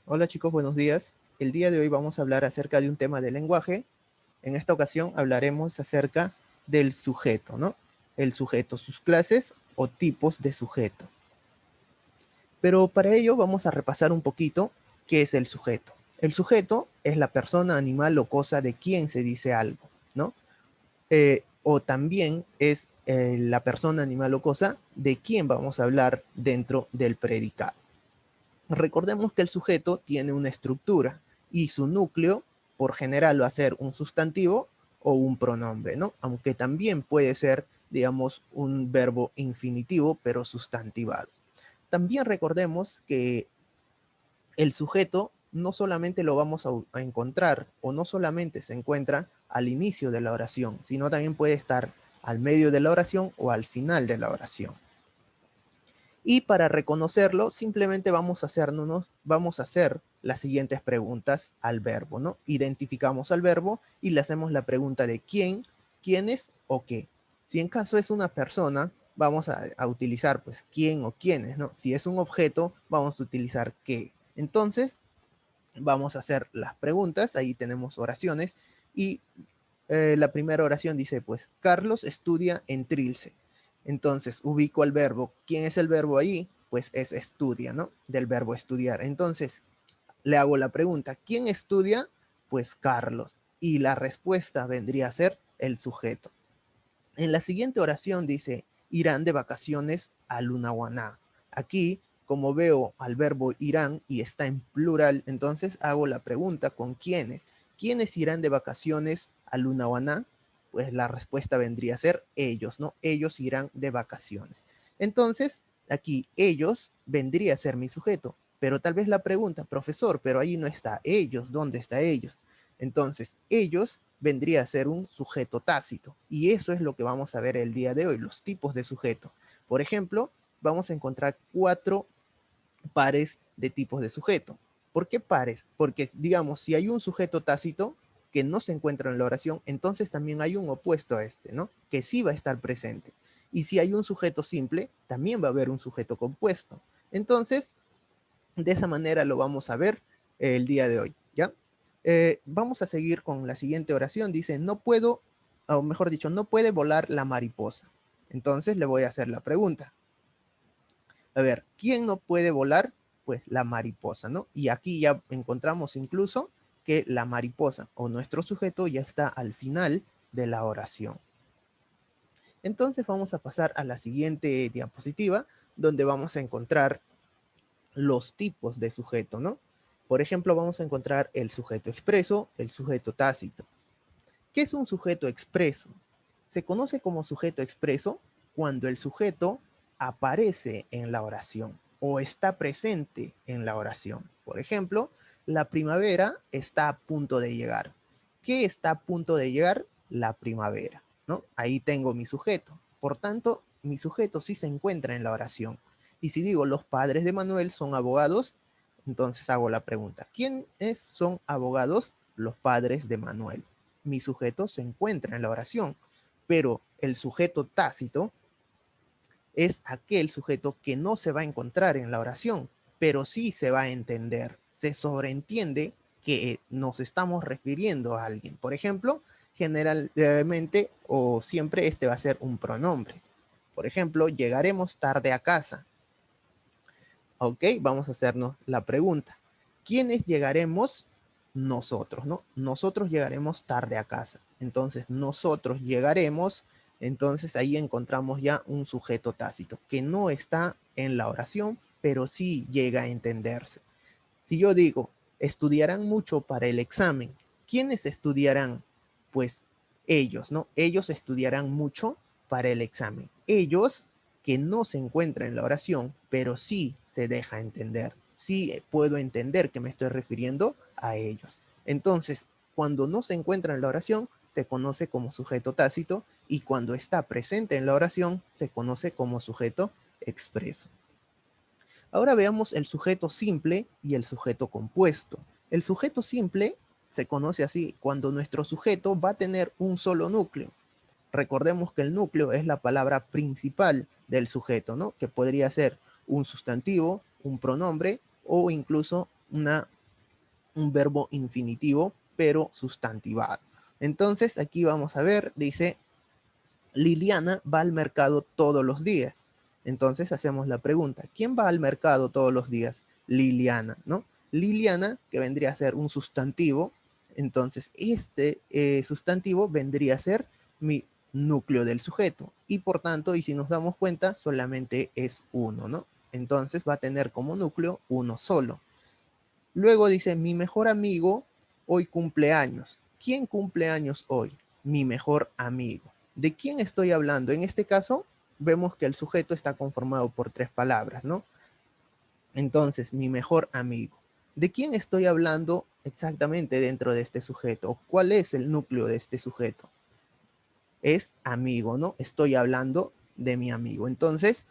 Hola chicos, buenos días. El día de hoy vamos a hablar acerca de un tema del lenguaje. En esta ocasión hablaremos acerca del sujeto, ¿no? El sujeto, sus clases o tipos de sujeto. Pero para ello vamos a repasar un poquito qué es el sujeto. El sujeto es la persona, animal o cosa de quien se dice algo, ¿no? O también es la persona, animal o cosa de quien vamos a hablar dentro del predicado. Recordemos que el sujeto tiene una estructura y su núcleo, por general, va a ser un sustantivo o un pronombre, ¿no? Aunque también puede ser, digamos, un verbo infinitivo, pero sustantivado. También recordemos que el sujeto no solamente lo vamos a encontrar o no solamente se encuentra al inicio de la oración, sino también puede estar al medio de la oración o al final de la oración. Y para reconocerlo, simplemente vamos a hacer las siguientes preguntas al verbo, ¿no? Identificamos al verbo y le hacemos la pregunta de quién, quiénes o qué. Si en caso es una persona, vamos a utilizar pues quién o quiénes, ¿no? Si es un objeto, vamos a utilizar qué. Entonces, vamos a hacer las preguntas, ahí tenemos oraciones y la primera oración dice, pues, Carlos estudia en Trilce. Entonces, ubico al verbo. ¿Quién es el verbo ahí? Pues es estudia, ¿no? Del verbo estudiar. Entonces, le hago la pregunta, ¿quién estudia? Pues Carlos. Y la respuesta vendría a ser el sujeto. En la siguiente oración dice, irán de vacaciones a Lunahuaná. Aquí, como veo al verbo irán y está en plural, entonces hago la pregunta con quiénes. ¿Quiénes irán de vacaciones a Lunahuaná? Pues la respuesta vendría a ser ellos, ¿no? Ellos irán de vacaciones. Entonces, aquí ellos vendría a ser mi sujeto, pero tal vez la pregunta, profesor, pero ahí no está ellos, ¿dónde está ellos? Entonces, ellos vendría a ser un sujeto tácito. Y eso es lo que vamos a ver el día de hoy, los tipos de sujeto. Por ejemplo, vamos a encontrar 4 pares de tipos de sujeto. ¿Por qué pares? Porque, digamos, si hay un sujeto tácito que no se encuentra en la oración, entonces también hay un opuesto a este, ¿no? Que sí va a estar presente. Y si hay un sujeto simple, también va a haber un sujeto compuesto. Entonces, de esa manera lo vamos a ver el día de hoy, ¿ya? Vamos a seguir con la siguiente oración. Dice, no puedo, o mejor dicho, no puede volar la mariposa. Entonces le voy a hacer la pregunta. A ver, ¿quién no puede volar? Pues la mariposa, ¿no? Y aquí ya encontramos incluso que la mariposa o nuestro sujeto ya está al final de la oración. Entonces vamos a pasar a la siguiente diapositiva, donde vamos a encontrar los tipos de sujeto, ¿no? Por ejemplo, vamos a encontrar el sujeto expreso, el sujeto tácito. ¿Qué es un sujeto expreso? Se conoce como sujeto expreso cuando el sujeto aparece en la oración o está presente en la oración. Por ejemplo, la primavera está a punto de llegar. ¿Qué está a punto de llegar? La primavera, ¿no? Ahí tengo mi sujeto. Por tanto, mi sujeto sí se encuentra en la oración. Y si digo los padres de Manuel son abogados, entonces hago la pregunta, ¿quiénes son abogados? Los padres de Manuel. Mi sujeto se encuentra en la oración, pero el sujeto tácito es aquel sujeto que no se va a encontrar en la oración, pero sí se va a entender. Se sobreentiende que nos estamos refiriendo a alguien. Por ejemplo, generalmente o siempre este va a ser un pronombre. Por ejemplo, llegaremos tarde a casa. Ok, vamos a hacernos la pregunta. ¿Quiénes llegaremos? Nosotros, ¿no? Nosotros llegaremos tarde a casa. Entonces, nosotros llegaremos, entonces ahí encontramos ya un sujeto tácito que no está en la oración, pero sí llega a entenderse. Si yo digo, estudiarán mucho para el examen, ¿quiénes estudiarán? Pues ellos, ¿no? Ellos estudiarán mucho para el examen. Ellos que no se encuentran en la oración, pero sí se deja entender. Sí puedo entender que me estoy refiriendo a ellos. Entonces, cuando no se encuentra en la oración, se conoce como sujeto tácito y cuando está presente en la oración, se conoce como sujeto expreso. Ahora veamos el sujeto simple y el sujeto compuesto. El sujeto simple se conoce así cuando nuestro sujeto va a tener un solo núcleo. Recordemos que el núcleo es la palabra principal del sujeto, ¿no? Que podría ser un sustantivo, un pronombre o incluso una un verbo infinitivo, pero sustantivado. Entonces, aquí vamos a ver, dice, Liliana va al mercado todos los días. Entonces hacemos la pregunta, ¿quién va al mercado todos los días? Liliana, ¿no? Liliana, que vendría a ser un sustantivo, entonces este sustantivo vendría a ser mi núcleo del sujeto. Y por tanto, y si nos damos cuenta, solamente es uno, ¿no? Entonces va a tener como núcleo uno solo. Luego dice, mi mejor amigo hoy cumple años. ¿Quién cumple años hoy? Mi mejor amigo. ¿De quién estoy hablando? En este caso, vemos que el sujeto está conformado por tres palabras, ¿no? Entonces, mi mejor amigo. ¿De quién estoy hablando exactamente dentro de este sujeto? ¿Cuál es el núcleo de este sujeto? Es amigo, ¿no? Estoy hablando de mi amigo. Entonces,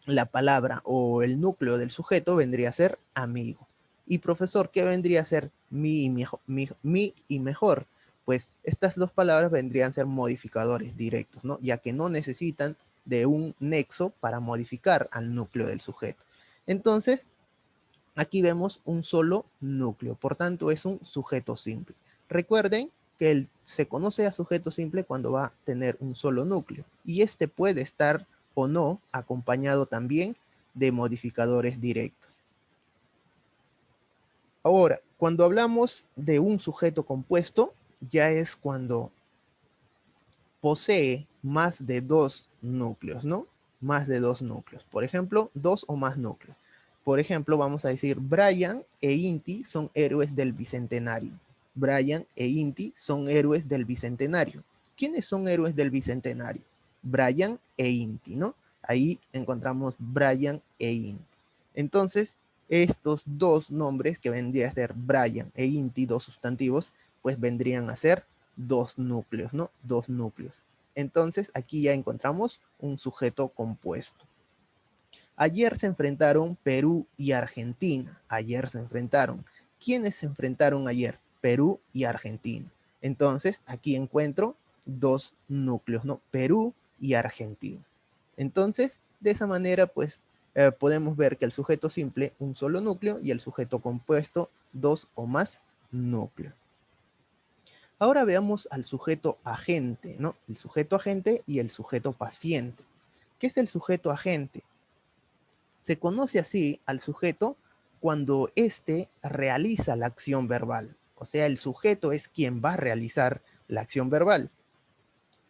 la palabra o el núcleo del sujeto vendría a ser amigo. Y profesor, ¿qué vendría a ser mi y mejor? Pues estas dos palabras vendrían a ser modificadores directos, ¿no? Ya que no necesitan de un nexo para modificar al núcleo del sujeto. Entonces, aquí vemos un solo núcleo, por tanto es un sujeto simple. Recuerden que se conoce a sujeto simple cuando va a tener un solo núcleo y este puede estar o no acompañado también de modificadores directos. Ahora, cuando hablamos de un sujeto compuesto, ya es cuando posee más de dos núcleos, ¿no? Más de dos núcleos. Por ejemplo, dos o más núcleos. Por ejemplo, vamos a decir, Brian e Inti son héroes del Bicentenario. Brian e Inti son héroes del Bicentenario. ¿Quiénes son héroes del Bicentenario? Brian e Inti, ¿no? Ahí encontramos Brian e Inti. Entonces, estos dos nombres que vendrían a ser Brian e Inti, dos sustantivos, pues vendrían a ser dos núcleos, ¿no? Dos núcleos. Entonces, aquí ya encontramos un sujeto compuesto. Ayer se enfrentaron Perú y Argentina. Ayer se enfrentaron. ¿Quiénes se enfrentaron ayer? Perú y Argentina. Entonces, aquí encuentro dos núcleos, ¿no? Perú y Argentina. Entonces, de esa manera, pues, podemos ver que el sujeto simple, un solo núcleo, y el sujeto compuesto, dos o más núcleos. Ahora veamos al sujeto agente, ¿no? El sujeto agente y el sujeto paciente. ¿Qué es el sujeto agente? Se conoce así al sujeto cuando éste realiza la acción verbal. O sea, el sujeto es quien va a realizar la acción verbal.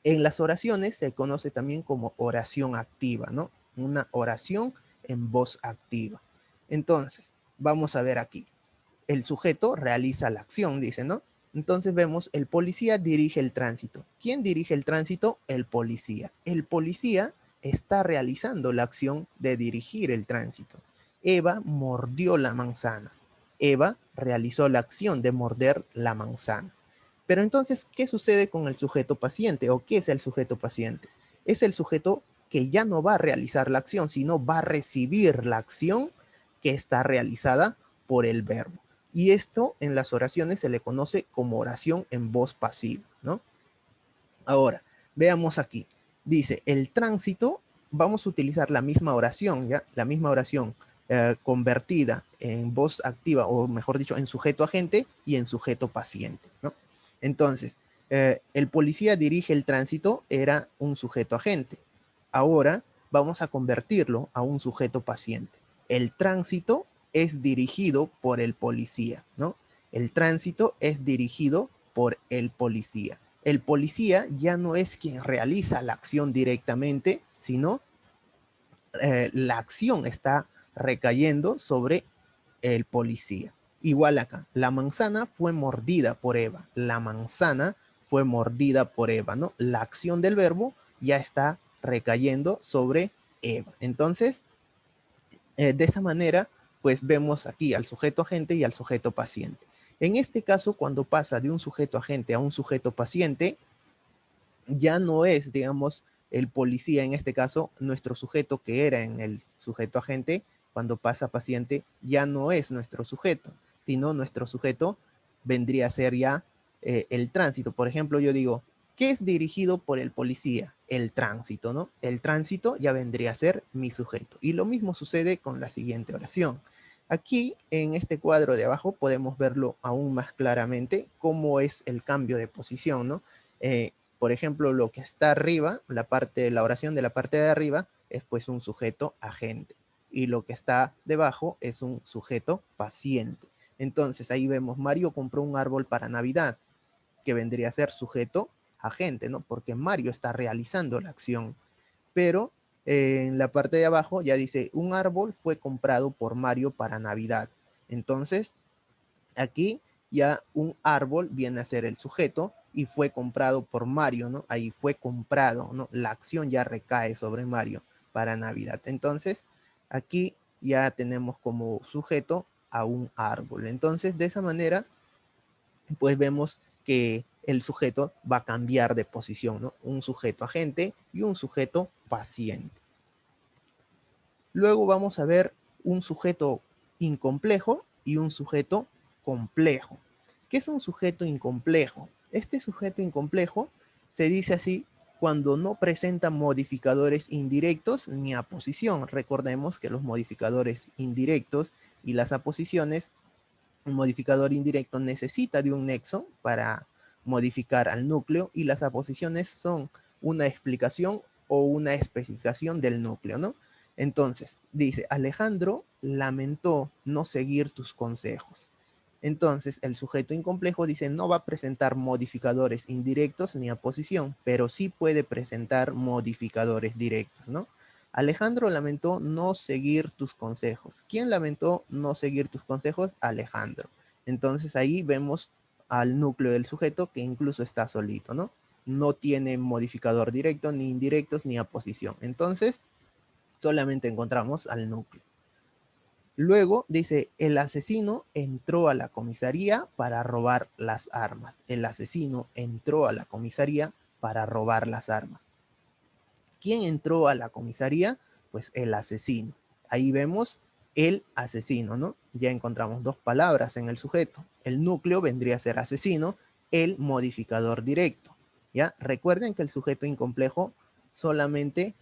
En las oraciones se conoce también como oración activa, ¿no? Una oración en voz activa. Entonces, vamos a ver aquí. El sujeto realiza la acción, dice, ¿no? Entonces vemos, el policía dirige el tránsito. ¿Quién dirige el tránsito? El policía. El policía está realizando la acción de dirigir el tránsito. Eva mordió la manzana. Eva realizó la acción de morder la manzana. Pero entonces, ¿qué sucede con el sujeto paciente? ¿O qué es el sujeto paciente? Es el sujeto que ya no va a realizar la acción, sino va a recibir la acción que está realizada por el verbo. Y esto en las oraciones se le conoce como oración en voz pasiva, ¿no? Ahora, veamos aquí. Dice, el tránsito, vamos a utilizar la misma oración, ¿ya? La misma oración convertida en voz activa, o mejor dicho, en sujeto agente y en sujeto paciente, ¿no? Entonces, el policía dirige el tránsito era un sujeto agente. Ahora vamos a convertirlo a un sujeto paciente. El tránsito es dirigido por el policía, ¿no? El tránsito es dirigido por el policía. El policía ya no es quien realiza la acción directamente, sino la acción está recayendo sobre el policía. Igual acá, la manzana fue mordida por Eva. La manzana fue mordida por Eva, ¿no? La acción del verbo ya está recayendo sobre Eva. Entonces, de esa manera, pues vemos aquí al sujeto agente y al sujeto paciente. En este caso, cuando pasa de un sujeto agente a un sujeto paciente, ya no es, digamos, el policía, en este caso, nuestro sujeto que era en el sujeto agente, cuando pasa paciente, ya no es nuestro sujeto, sino nuestro sujeto vendría a ser ya el tránsito. Por ejemplo, yo digo, ¿qué es dirigido por el policía? El tránsito, ¿no? El tránsito ya vendría a ser mi sujeto. Y lo mismo sucede con la siguiente oración. Aquí, en este cuadro de abajo, podemos verlo aún más claramente, cómo es el cambio de posición, ¿no? Por ejemplo, lo que está arriba, la oración de la parte de arriba, es pues un sujeto agente. Y lo que está debajo es un sujeto paciente. Entonces, ahí vemos, Mario compró un árbol para Navidad, que vendría a ser sujeto agente, ¿no? Porque Mario está realizando la acción. Pero en la parte de abajo ya dice, un árbol fue comprado por Mario para Navidad. Entonces, aquí ya un árbol viene a ser el sujeto y fue comprado por Mario, ¿no? Ahí fue comprado, ¿no? La acción ya recae sobre Mario para Navidad. Entonces, aquí ya tenemos como sujeto a un árbol. Entonces, de esa manera, pues vemos que el sujeto va a cambiar de posición, ¿no? Un sujeto agente y un sujeto paciente. Luego vamos a ver un sujeto incomplejo y un sujeto complejo. ¿Qué es un sujeto incomplejo? Este sujeto incomplejo se dice así cuando no presenta modificadores indirectos ni aposición. Recordemos que los modificadores indirectos y las aposiciones, un modificador indirecto necesita de un nexo para modificar al núcleo y las aposiciones son una explicación o una especificación del núcleo, ¿no? Entonces, dice, Alejandro lamentó no seguir tus consejos. Entonces, el sujeto incomplejo dice, no va a presentar modificadores indirectos ni aposición, pero sí puede presentar modificadores directos, ¿no? Alejandro lamentó no seguir tus consejos. ¿Quién lamentó no seguir tus consejos? Alejandro. Entonces ahí vemos al núcleo del sujeto que incluso está solito, ¿no? No tiene modificador directo, ni indirectos, ni aposición. Entonces, solamente encontramos al núcleo. Luego dice, el asesino entró a la comisaría para robar las armas. El asesino entró a la comisaría para robar las armas. ¿Quién entró a la comisaría? Pues el asesino. Ahí vemos el asesino, ¿no? Ya encontramos dos palabras en el sujeto. El núcleo vendría a ser asesino, el modificador directo. ¿Ya? Recuerden que el sujeto incomplejo solamente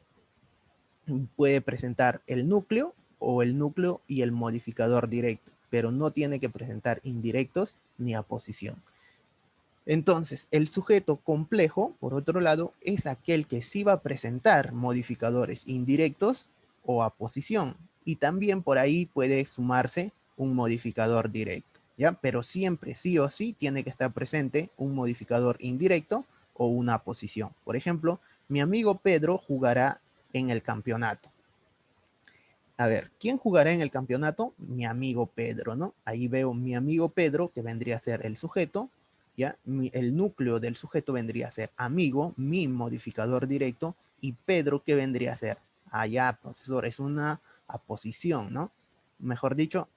puede presentar el núcleo o el núcleo y el modificador directo, pero no tiene que presentar indirectos ni aposición. Entonces, el sujeto complejo, por otro lado, es aquel que sí va a presentar modificadores indirectos o aposición. Y también por ahí puede sumarse un modificador directo, ¿ya? Pero siempre, sí o sí, tiene que estar presente un modificador indirecto o una aposición. Por ejemplo, mi amigo Pedro jugará en el campeonato. A ver, ¿quién jugará en el campeonato? Mi amigo Pedro, ¿no? Ahí veo mi amigo Pedro, que vendría a ser el sujeto, ¿ya? El núcleo del sujeto vendría a ser amigo, mi modificador directo, y Pedro, ¿qué vendría a ser? Ah, ya, profesor, es una aposición, ¿no? Mejor dicho,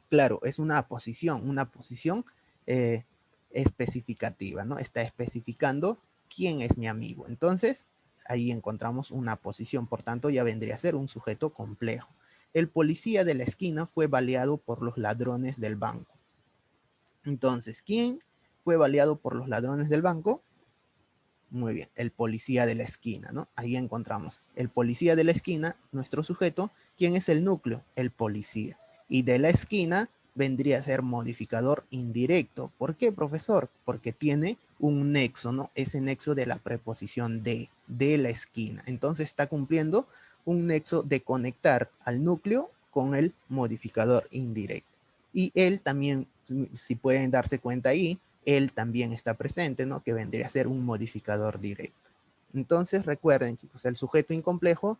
claro, es una posición eh, especificativa, ¿no? Está especificando quién es mi amigo. Entonces, ahí encontramos una posición, por tanto, ya vendría a ser un sujeto complejo. El policía de la esquina fue baleado por los ladrones del banco. Entonces, ¿quién fue baleado por los ladrones del banco? Muy bien, el policía de la esquina, ¿no? Ahí encontramos el policía de la esquina, nuestro sujeto. ¿Quién es el núcleo? El policía. Y de la esquina vendría a ser modificador indirecto. ¿Por qué, profesor? Porque tiene un nexo, ¿no? Ese nexo de la preposición de la esquina. Entonces está cumpliendo un nexo de conectar al núcleo con el modificador indirecto. Y él también, si pueden darse cuenta ahí, él también está presente, ¿no? Que vendría a ser un modificador directo. Entonces, recuerden, chicos, el sujeto incomplejo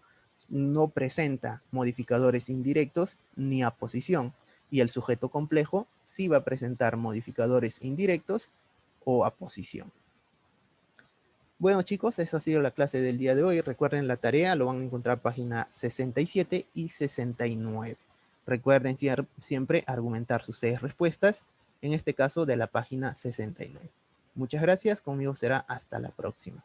no presenta modificadores indirectos ni aposición, y el sujeto complejo sí va a presentar modificadores indirectos o aposición. Bueno, chicos, esa ha sido la clase del día de hoy. Recuerden la tarea, lo van a encontrar página 67 y 69. Recuerden siempre argumentar sus 6 respuestas, en este caso de la página 69. Muchas gracias, conmigo será hasta la próxima.